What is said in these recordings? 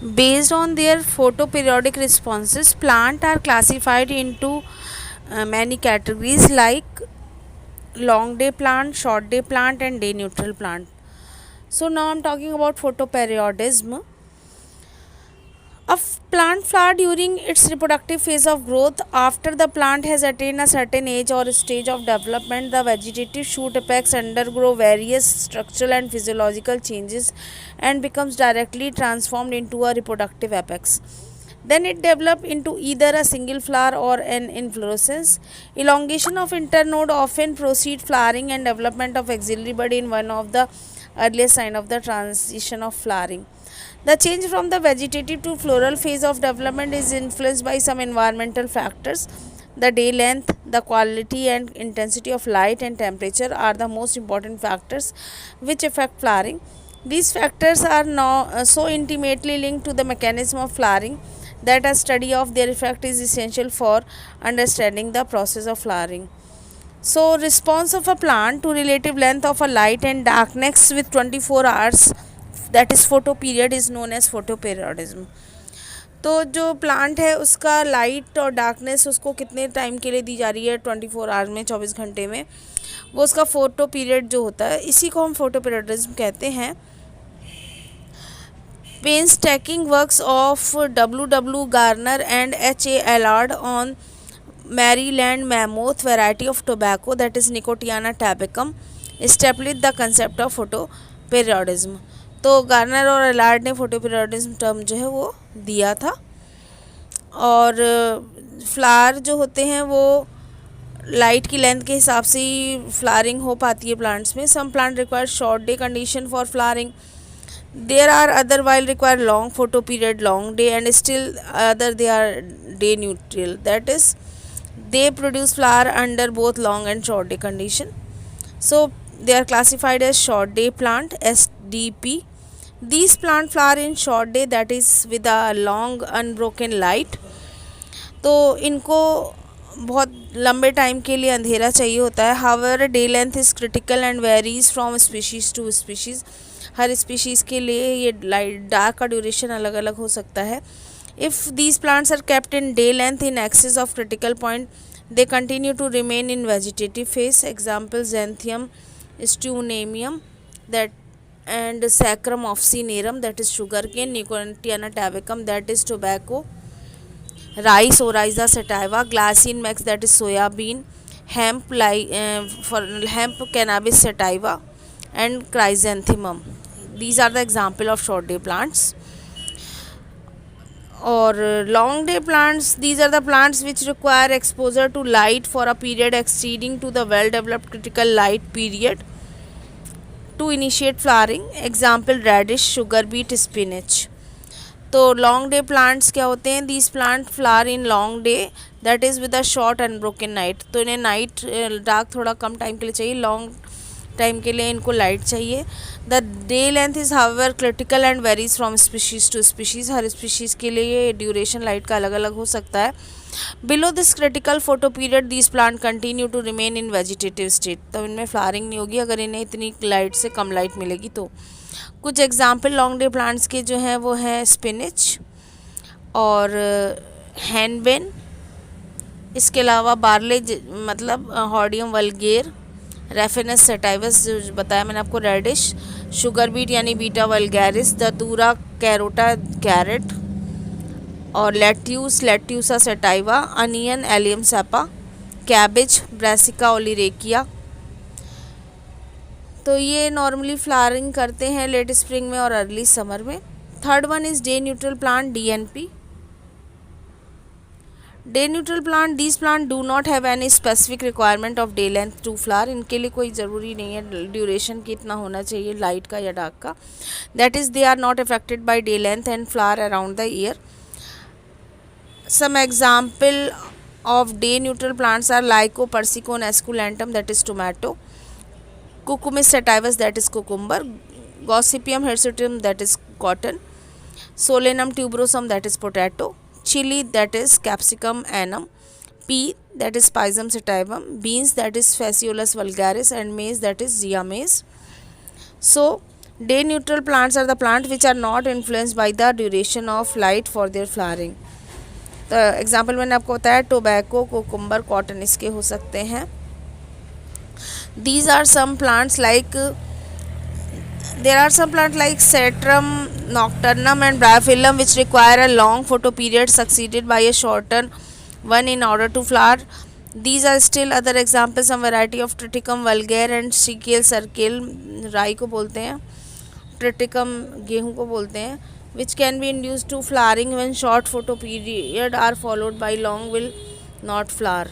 Based on their photoperiodic responses, plants are classified into many categories like long day plant, short day plant, and day neutral plant. So now I'm talking about photoperiodism. A plant flower during its reproductive phase of growth. After the plant has attained a certain age or stage of development, the vegetative shoot apex undergo various structural and physiological changes and becomes directly transformed into a reproductive apex. Then it develops into either a single flower or an inflorescence. Elongation of internode often precedes flowering, and development of axillary bud in one of the earliest signs of the transition of flowering. The change from the vegetative to floral phase of development is influenced by some environmental factors. The day length, the quality and intensity of light, and temperature are the most important factors which affect flowering. These factors are now so intimately linked to the mechanism of flowering that a study of their effect is essential for understanding the process of flowering. So, response of a plant to relative length of a light and darkness with 24 hours, that is photo period, is known as photoperiodism. तो जो plant है उसका light और darkness उसको कितने time के लिए दी जा रही है 24 आवर्स में, 24 घंटे में, वो उसका फोटो पीरियड जो होता है, इसी को हम फोटोपीरियडिज्म कहते हैं. Painstaking works of W. Garner and H.A. Allard on Maryland mammoth variety of tobacco, that is Nicotiana tabacum, established the concept of photoperiodism. तो गार्नर और एलार्ड ने फोटोपीरियडिज्म टर्म जो है वो दिया था. और फ्लावर जो होते हैं वो लाइट की लेंथ के हिसाब से ही फ्लावरिंग हो पाती है प्लांट्स में. Some plant require short day condition for flowering. There are other while require long photo period, long day, and still other they are day neutral. That is, they produce flower under both long and short day condition. So they are classified as short day plant (SDP). These plant flower in short day, that is with a long unbroken light. तो इनको बहुत लंबे time के लिए अंधेरा चाहिए होता है. However day length is critical and varies from species to species. हर स्पीशीज़ के लिए ये लाइट डार्क का ड्यूरेशन अलग अलग हो सकता है. If these plants are kept in day length in excess of critical point, they continue to remain in vegetative phase. Example, xanthium stauninum, that and saccharum officinarum, that is sugarcane. Nicotiana tabacum, that is tobacco. Rice, Oryza sativa. Glycine max, that is soya bean. Hemp, for hemp, cannabis sativa, and chrysanthemum. These are the example of short day plants. Or long day plants, these are the plants which require exposure to light for a period exceeding to the well developed critical light period to initiate flowering. Example, radish, sugar beet, spinach. तो long day plants क्या होते हैं? These plant flower in long day, that is with a short unbroken night. तो इन्हें night dark थोड़ा कम time के लिए चाहिए, लॉन्ग टाइम के लिए इनको लाइट चाहिए. The day length is however critical and varies from species to species. हर स्पीशीज़ के लिए ये ड्यूरेशन लाइट का अलग अलग हो सकता है. Below this critical photo period these plant continue to remain in vegetative state. तो इनमें फ्लावरिंग नहीं होगी अगर इन्हें इतनी लाइट से कम लाइट मिलेगी. तो कुछ एग्जाम्पल लॉन्ग डे प्लांट्स के जो हैं वो हैं स्पिनिच और हैनबेन. इसके अलावा बार्ले, मतलब हॉर्डियम वल्गेर, रेफिनस सेटाइवस जो बताया मैंने आपको, रेडिश, शुगर बीट यानी बीटा वल्गैरिस, दतूरा कैरोटा कैरेट, और Lactuca sativa, onion Allium cepa, cabbage Brassica oleracea. तो ये नॉर्मली फ्लावरिंग करते हैं लेट स्प्रिंग में और अर्ली समर में. Third one is day neutral plant, DNP. Day neutral plant, these plant do not have any specific requirement of day length to flower. इनके लिए कोई ज़रूरी नहीं है ड्यूरेशन कितना होना चाहिए लाइट का या डार्क का. That is they are not affected by day length and flower around the year. Some example of day neutral plants are Lyco persicone esculentum, that is tomato, Cucumis sativus, that is cucumber, Gossypium hirsutum, that is cotton, Solanum tuberosum, that is potato, chili, that is capsicum annum, pea, that is Pisum sativum, beans, that is Phaseolus vulgaris, and maize, that is Zea maize. So Day neutral plants are the plants which are not influenced by the duration of light for their flowering. तो example मैंने आपको बताया tobacco, cucumber, cotton इसके हो सकते हैं. These are some plants like there are some plants like Citrum nocturnum and Bryophyllum which require a long photo period succeeded by a shorter one in order to flower. These are still other examples. Some variety of Triticum vulgare and Sickle circle, राई को बोलते हैं, Triticum गेहूँ को बोलते हैं, which can be induced to flowering when short photo period are followed by long will not flower.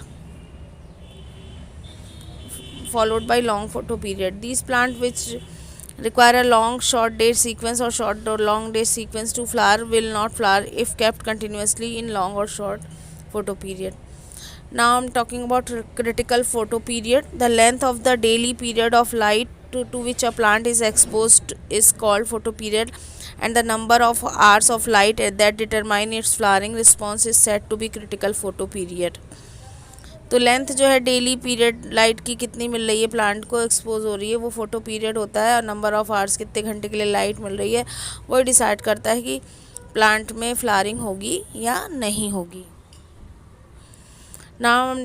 Followed by long photo period. These plants which require a long short day sequence or short or long day sequence to flower will not flower if kept continuously in long or short photo period. Now I'm talking about critical photo period. The length of the daily period of light to which a plant is exposed is called photo period, and the number of hours of light that determine its flowering response is said to be critical photo period. तो length जो है daily period light की कितनी मिल रही है plant को expose हो रही है वो फोटो पीरियड होता है, और नंबर ऑफ़ आवर्स कितने घंटे के लिए लाइट मिल रही है वो डिसाइड करता है कि प्लांट में फ्लावरिंग होगी या नहीं होगी. Now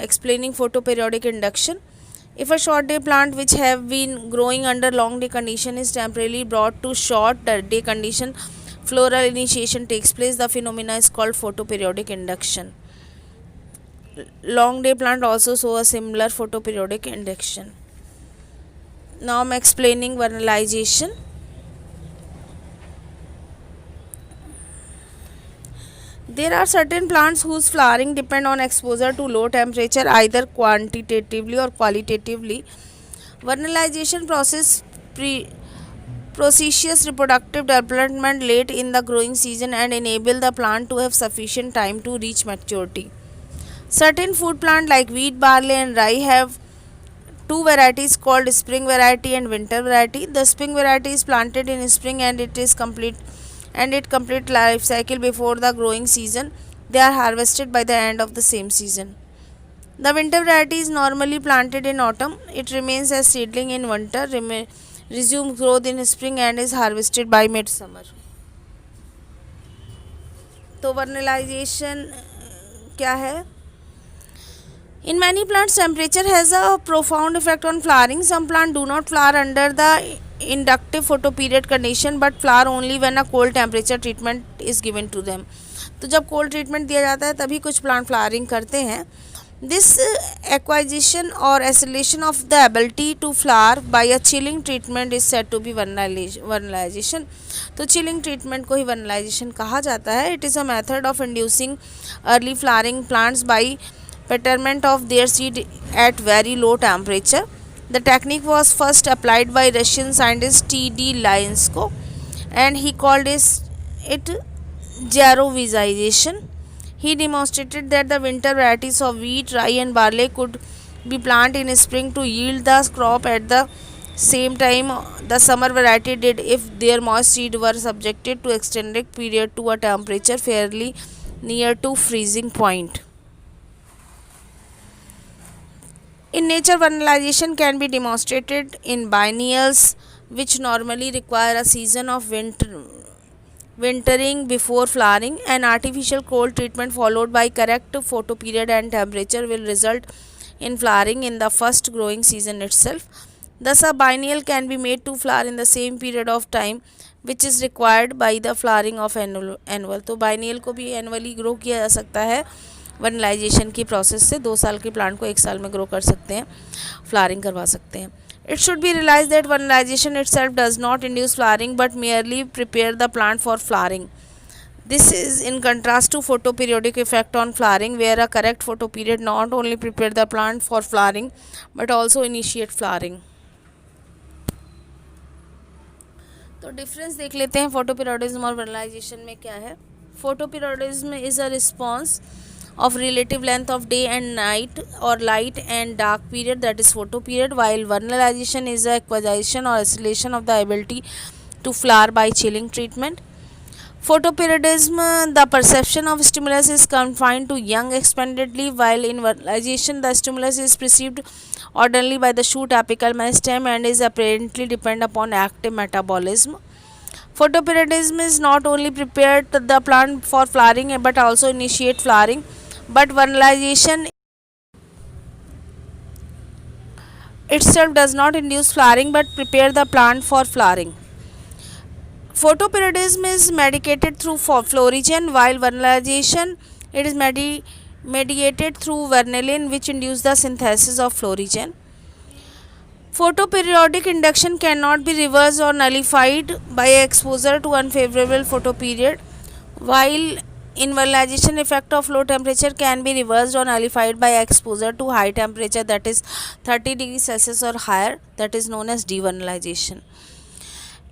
explaining photo periodic induction. If a short day plant which have been growing under long day condition is temporarily brought to short day condition, floral initiation takes place. The phenomena is called photoperiodic induction. Long day plant also show a similar photoperiodic induction. Now I am explaining vernalization. There are certain plants whose flowering depend on exposure to low temperature either quantitatively or qualitatively. Vernalization process processes reproductive development late in the growing season and enable the plant to have sufficient time to reach maturity. Certain food plants like wheat, barley and rye have two varieties called spring variety and winter variety. The spring variety is planted in spring and it complete life cycle before the growing season. They are harvested by the end of the same season. The winter variety is normally planted in autumn. It remains as seedling in winter, resumes growth in spring and is harvested by midsummer. तो vernalization क्या है? In many plants, temperature has a profound effect on flowering. Some plants do not flower under the inductive photoperiod condition but flower only when a cold temperature treatment is given to them. तो जब cold treatment दिया जाता है तभी कुछ plant flowering करते हैं. This acquisition or acceleration of the ability to flower by a chilling treatment is said to be vernalization. तो chilling treatment को ही vernalization कहा जाता है. It is a method of inducing early flowering plants by betterment of their seed at very low temperature. The technique was first applied by Russian scientist T.D. Lyansko and he called it Jarovization. He demonstrated that the winter varieties of wheat, rye and barley could be planted in spring to yield the crop at the same time the summer variety did if their moist seed were subjected to extended period to a temperature fairly near to freezing point. In nature, vernalization can be demonstrated in biennials, which normally require a season of wintering before flowering. An artificial cold treatment followed by correct photoperiod and temperature will result in flowering in the first growing season itself. Thus, a biennial can be made to flower in the same period of time which is required by the flowering of annual. तो biennial को भी annually grow किया जा सकता है vernalization की process से. 2 साल के प्लांट को 1 साल में ग्रो कर सकते हैं, फ्लावरिंग करवा सकते हैं. It should be realized that vernalization itself does not induce flowering but merely prepare the plant for flowering. This is in contrast to photoperiodic effect on flowering where a correct photoperiod not only prepare the plant for flowering but also initiate flowering. तो difference देख लेते हैं photoperiodism और vernalization में क्या है. Photoperiodism is a response of relative length of day and night or light and dark period, that is photoperiod, while vernalization is a acquisition or acceleration of the ability to flower by chilling treatment. Photoperiodism, the perception of stimulus is confined to young expanded leaf, while in vernalization the stimulus is perceived ordinarily by the shoot apical meristem and is apparently depend upon active metabolism. Photoperiodism is not only prepared the plant for flowering but also initiate flowering, but vernalization itself does not induce flowering but prepare the plant for flowering. Photoperiodism is mediated through florigen, while vernalization it is mediated through vernalin, which induce the synthesis of florigen. Photoperiodic induction cannot be reversed or nullified by exposure to unfavorable photoperiod, while invernalization effect of low temperature can be reversed or nullified by exposure to high temperature, that is 30 degrees Celsius or higher, that is known as devernalization.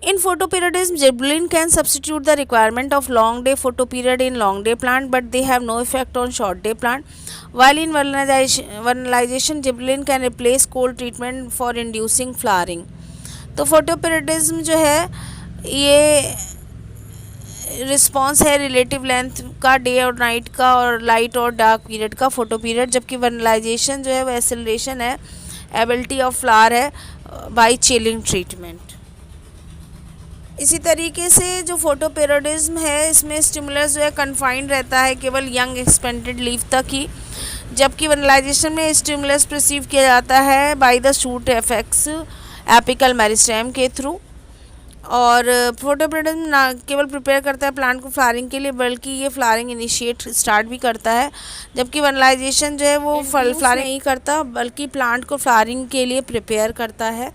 In photoperiodism, gibberellin can substitute the requirement of long day photoperiod in long day plant, but they have no effect on short day plant. While in vernalization, gibberellin can replace cold treatment for inducing flowering. तो photoperiodism जो है ये response है relative length का, day और night का, और light और डार्क पीरियड का फोटो पीरियड, जबकि वनलाइजेशन जो है वो एक्सेलरेशन है, एबिलिटी ऑफ फ्लावर है बाय चिलिंग ट्रीटमेंट। इसी तरीके से जो फोटोपेरियोडिज्म है इसमें स्टिमुलस जो है कन्फाइंड रहता है केवल यंग एक्सपेंडेड लीफ तक ही, जबकि वनलाइजेशन में स्टिमुलस रिसीव किया जाता है by the shoot effects apical meristem के थ्रू। और फोटोपेरियोडिज्म ना केवल प्रिपेयर करता है प्लांट को फ्लावरिंग के लिए, बल्कि ये फ्लावरिंग इनिशिएट स्टार्ट भी करता है, जबकि वनलाइजेशन जो है वो फ्लावरिंग नहीं करता बल्कि प्लांट को फ्लावरिंग के लिए प्रिपेयर करता है।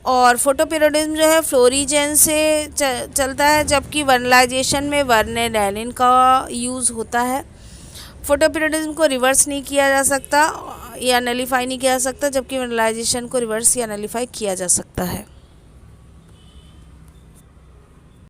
और फोटोपेरियोडिज्म जो है फ्लोरीजेन से चलता है, जबकि वनलाइजेशन में वर्नेलाइन का यूज़ होता है। फोटोपेरियोडिज्म को रिवर्स नहीं किया जा सकता या नलीफाई नहीं किया जा सकता, जबकि वनलाइजेशन को रिवर्स या नलीफाई किया जा सकता है।